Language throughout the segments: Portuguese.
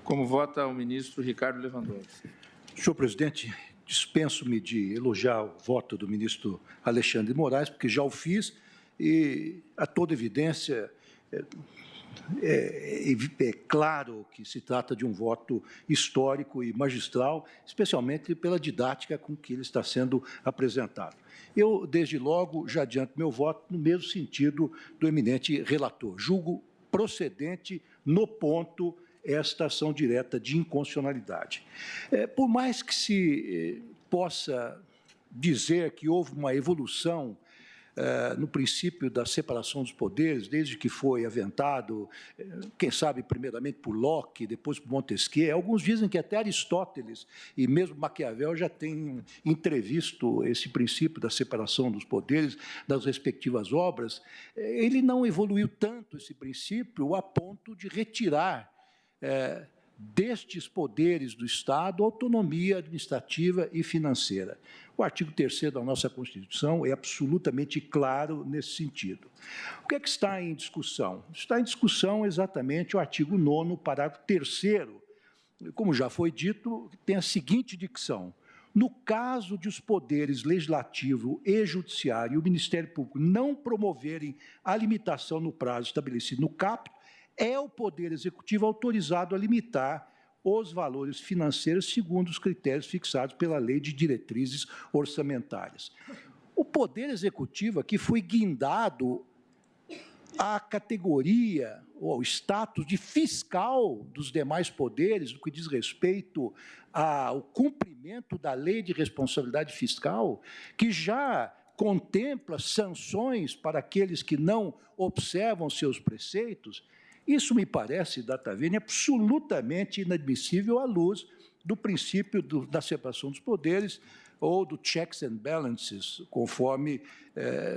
Como vota o ministro Ricardo Lewandowski. Senhor presidente, dispenso-me de elogiar o voto do ministro Alexandre de Moraes, porque já o fiz e, a toda evidência, é claro que se trata de um voto histórico e magistral, especialmente pela didática com que ele está sendo apresentado. Eu, desde logo, já adianto meu voto no mesmo sentido do eminente relator. Julgo procedente, no ponto, esta ação direta de inconstitucionalidade. Por mais que se possa dizer que houve uma evolução no princípio da separação dos poderes, desde que foi aventado, quem sabe, primeiramente por Locke, depois por Montesquieu. Alguns dizem que até Aristóteles e mesmo Maquiavel já têm entrevisto esse princípio da separação dos poderes das respectivas obras. Ele não evoluiu tanto, esse princípio, a ponto de retirar destes poderes do Estado autonomia administrativa e financeira. O artigo 3º da nossa Constituição é absolutamente claro nesse sentido. O que é que está em discussão? Está em discussão exatamente o artigo 9º, parágrafo 3º, como já foi dito, tem a seguinte dicção: no caso de os poderes legislativo e judiciário e o Ministério Público não promoverem a limitação no prazo estabelecido no caput, é o Poder Executivo autorizado a limitar os valores financeiros segundo os critérios fixados pela Lei de Diretrizes Orçamentárias. O Poder Executivo aqui foi guindado à categoria ou ao status de fiscal dos demais poderes, no que diz respeito ao cumprimento da Lei de Responsabilidade Fiscal, que já contempla sanções para aqueles que não observam seus preceitos. Isso me parece, data vênia, absolutamente inadmissível à luz do princípio da separação dos poderes ou do checks and balances, conforme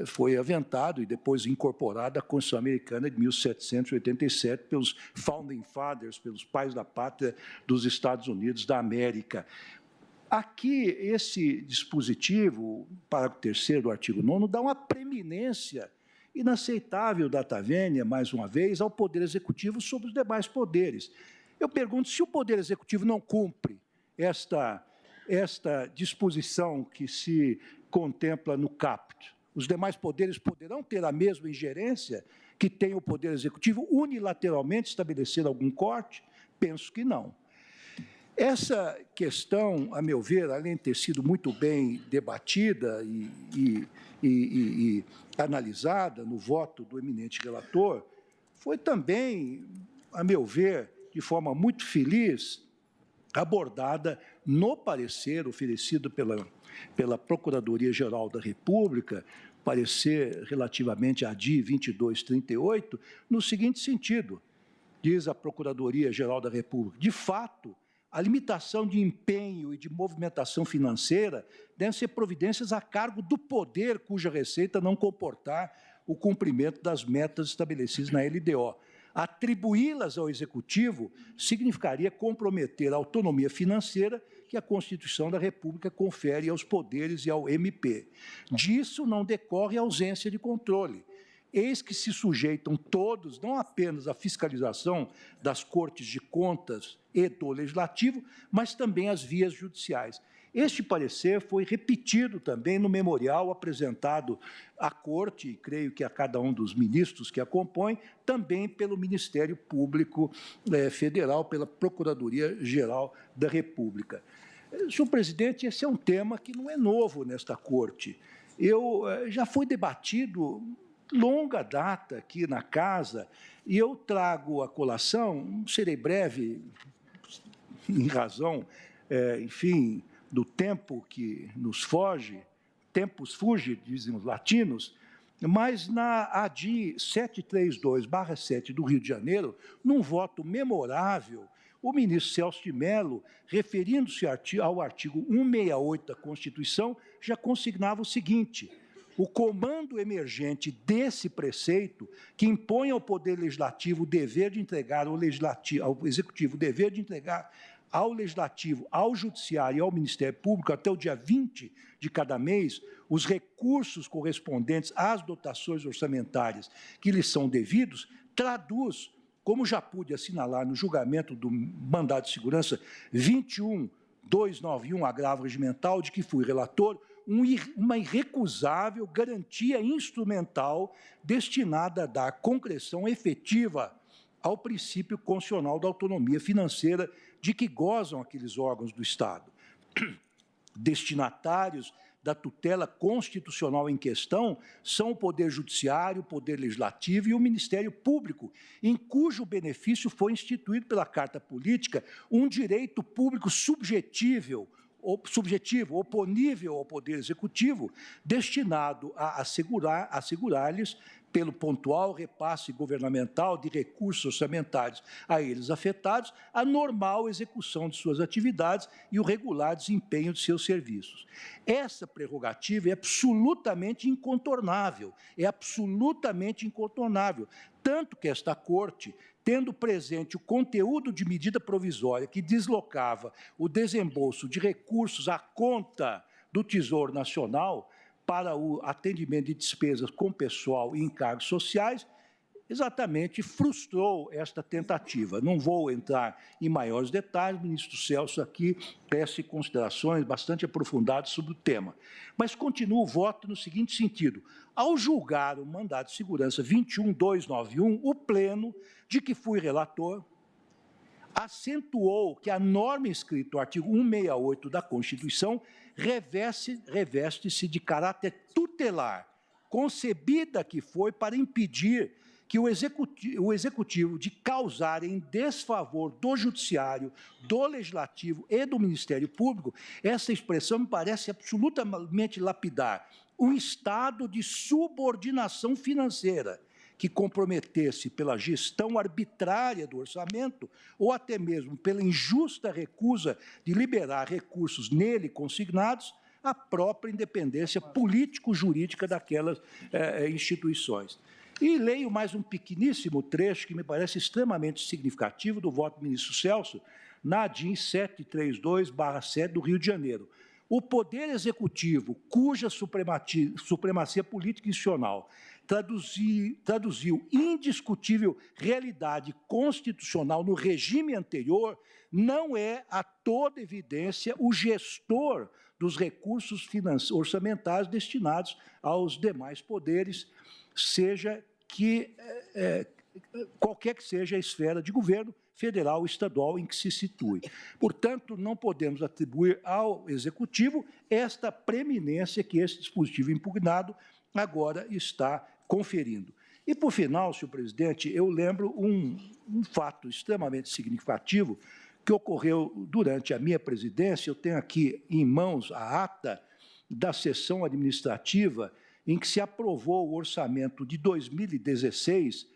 foi aventado e depois incorporado à Constituição Americana de 1787 pelos Founding Fathers, pelos pais da pátria dos Estados Unidos da América. Aqui, esse dispositivo, parágrafo 3º do artigo 9º, dá uma preeminência inaceitável, data vênia, mais uma vez, ao Poder Executivo sobre os demais poderes. Eu pergunto, se o Poder Executivo não cumpre esta disposição que se contempla no caput, os demais poderes poderão ter a mesma ingerência que tem o Poder Executivo unilateralmente estabelecer algum corte? Penso que não. Essa questão, a meu ver, além de ter sido muito bem debatida e analisada no voto do eminente relator, foi também, a meu ver, de forma muito feliz, abordada no parecer oferecido pela Procuradoria-Geral da República, parecer relativamente à DI 2238, no seguinte sentido: diz a Procuradoria-Geral da República, de fato, a limitação de empenho e de movimentação financeira devem ser providências a cargo do poder cuja receita não comportar o cumprimento das metas estabelecidas na LDO. Atribuí-las ao Executivo significaria comprometer a autonomia financeira que a Constituição da República confere aos poderes e ao MP. Disso não decorre a ausência de controle. Eis que se sujeitam todos, não apenas à fiscalização das Cortes de Contas e do Legislativo, mas também às vias judiciais. Este parecer foi repetido também no memorial apresentado à Corte, e creio que a cada um dos ministros que a compõem, também pelo Ministério Público Federal, pela Procuradoria-Geral da República. Senhor presidente, esse é um tema que não é novo nesta Corte. Já foi debatido longa data aqui na casa, e eu trago à colação, serei breve, em razão, enfim, do tempo que nos foge, tempus fugit, dizem os latinos, mas na ADI 732/7 do Rio de Janeiro, num voto memorável, o ministro Celso de Mello, referindo-se ao artigo 168 da Constituição, já consignava o seguinte: o comando emergente desse preceito, que impõe ao Poder Legislativo o dever de entregar ao Executivo o dever de entregar ao Legislativo, ao Judiciário e ao Ministério Público, até o dia 20 de cada mês, os recursos correspondentes às dotações orçamentárias que lhes são devidos, traduz como já pude assinalar no julgamento do mandado de segurança 21.291, agravo regimental, de que fui relator, uma irrecusável garantia instrumental destinada a dar concreção efetiva ao princípio constitucional da autonomia financeira de que gozam aqueles órgãos do Estado. Destinatários da tutela constitucional em questão são o Poder Judiciário, o Poder Legislativo e o Ministério Público, em cujo benefício foi instituído pela Carta Política um direito público subjetivo, oponível ao Poder Executivo, destinado a assegurar-lhes, pelo pontual repasse governamental de recursos orçamentários a eles afetados, a normal execução de suas atividades e o regular desempenho de seus serviços. Essa prerrogativa é absolutamente incontornável, tanto que esta Corte, tendo presente o conteúdo de medida provisória que deslocava o desembolso de recursos à conta do Tesouro Nacional para o atendimento de despesas com pessoal e encargos sociais, exatamente frustrou esta tentativa. Não vou entrar em maiores detalhes, o ministro Celso aqui tece considerações bastante aprofundadas sobre o tema. Mas continuo o voto no seguinte sentido: ao julgar o mandado de segurança 21.291, o Pleno, de que fui relator, acentuou que a norma inscrita no artigo 168 da Constituição reveste-se de caráter tutelar, concebida que foi para impedir que o Executivo de causar em desfavor do Judiciário, do Legislativo e do Ministério Público, essa expressão me parece absolutamente lapidar, um estado de subordinação financeira, que comprometesse pela gestão arbitrária do orçamento ou até mesmo pela injusta recusa de liberar recursos nele consignados a própria independência político-jurídica daquelas instituições. E leio mais um pequeníssimo trecho que me parece extremamente significativo do voto do ministro Celso, na ADIM 732/7 do Rio de Janeiro. O Poder Executivo, cuja supremacia política institucional traduziu indiscutível realidade constitucional no regime anterior, não é, a toda evidência, o gestor dos recursos orçamentários destinados aos demais poderes, seja que qualquer que seja a esfera de governo, federal ou estadual em que se situe. Portanto, não podemos atribuir ao Executivo esta preeminência que esse dispositivo impugnado agora está conferindo. E, por final, senhor presidente, eu lembro um fato extremamente significativo que ocorreu durante a minha presidência. Eu tenho aqui em mãos a ata da sessão administrativa em que se aprovou o orçamento de 2016,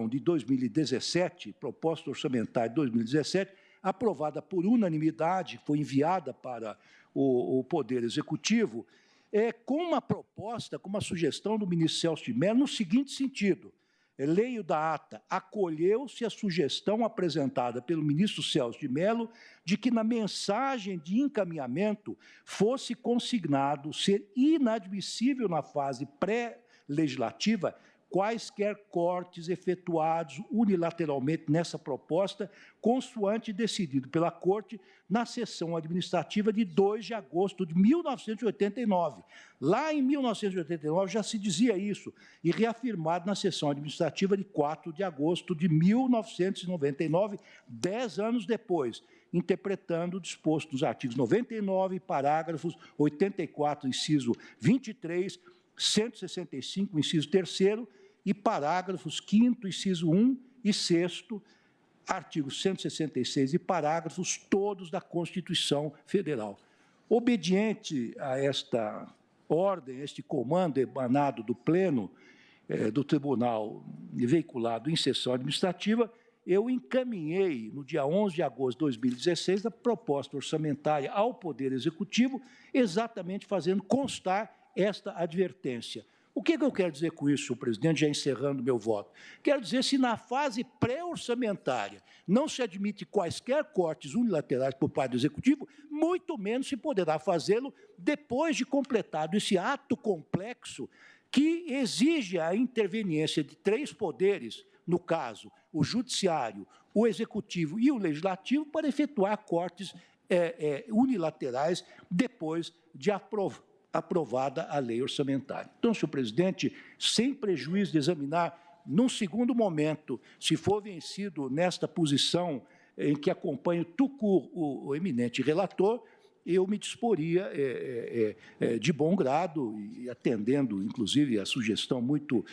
de 2017, proposta orçamentária de 2017, aprovada por unanimidade, foi enviada para o Poder Executivo, com uma proposta, com uma sugestão do ministro Celso de Mello, no seguinte sentido: leio da ata, acolheu-se a sugestão apresentada pelo ministro Celso de Mello de que na mensagem de encaminhamento fosse consignado ser inadmissível na fase pré-legislativa quaisquer cortes efetuados unilateralmente nessa proposta, consoante decidido pela Corte na sessão administrativa de 2 de agosto de 1989. Lá em 1989 já se dizia isso, e reafirmado na sessão administrativa de 4 de agosto de 1999, 10 anos depois, interpretando o disposto nos artigos 99, parágrafos 84, inciso 23, 165, inciso 3º, e parágrafos 5º, inciso 1 e 6º, artigos 166 e parágrafos todos da Constituição Federal. Obediente a esta ordem, a este comando emanado do Pleno do Tribunal veiculado em sessão administrativa, eu encaminhei, no dia 11 de agosto de 2016, a proposta orçamentária ao Poder Executivo, exatamente fazendo constar esta advertência. O que eu quero dizer com isso, senhor presidente, já encerrando meu voto? Quero dizer, se na fase pré-orçamentária não se admite quaisquer cortes unilaterais por parte do Executivo, muito menos se poderá fazê-lo depois de completado esse ato complexo que exige a interveniência de 3 poderes, no caso, o Judiciário, o Executivo e o Legislativo, para efetuar cortes unilaterais depois de aprovada a lei orçamentária. Então, senhor presidente, sem prejuízo de examinar, num segundo momento, se for vencido nesta posição em que acompanho Tucur, o eminente relator, eu me disporia de bom grado, e atendendo, inclusive, a sugestão muito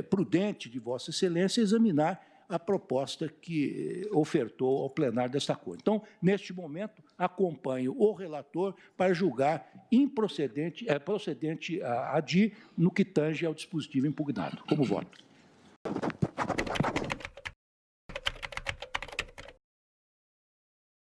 prudente de Vossa Excelência, examinar a proposta que ofertou ao plenário desta Corte. Então, neste momento, acompanho o relator para julgar procedente a ADI no que tange ao dispositivo impugnado. Como voto?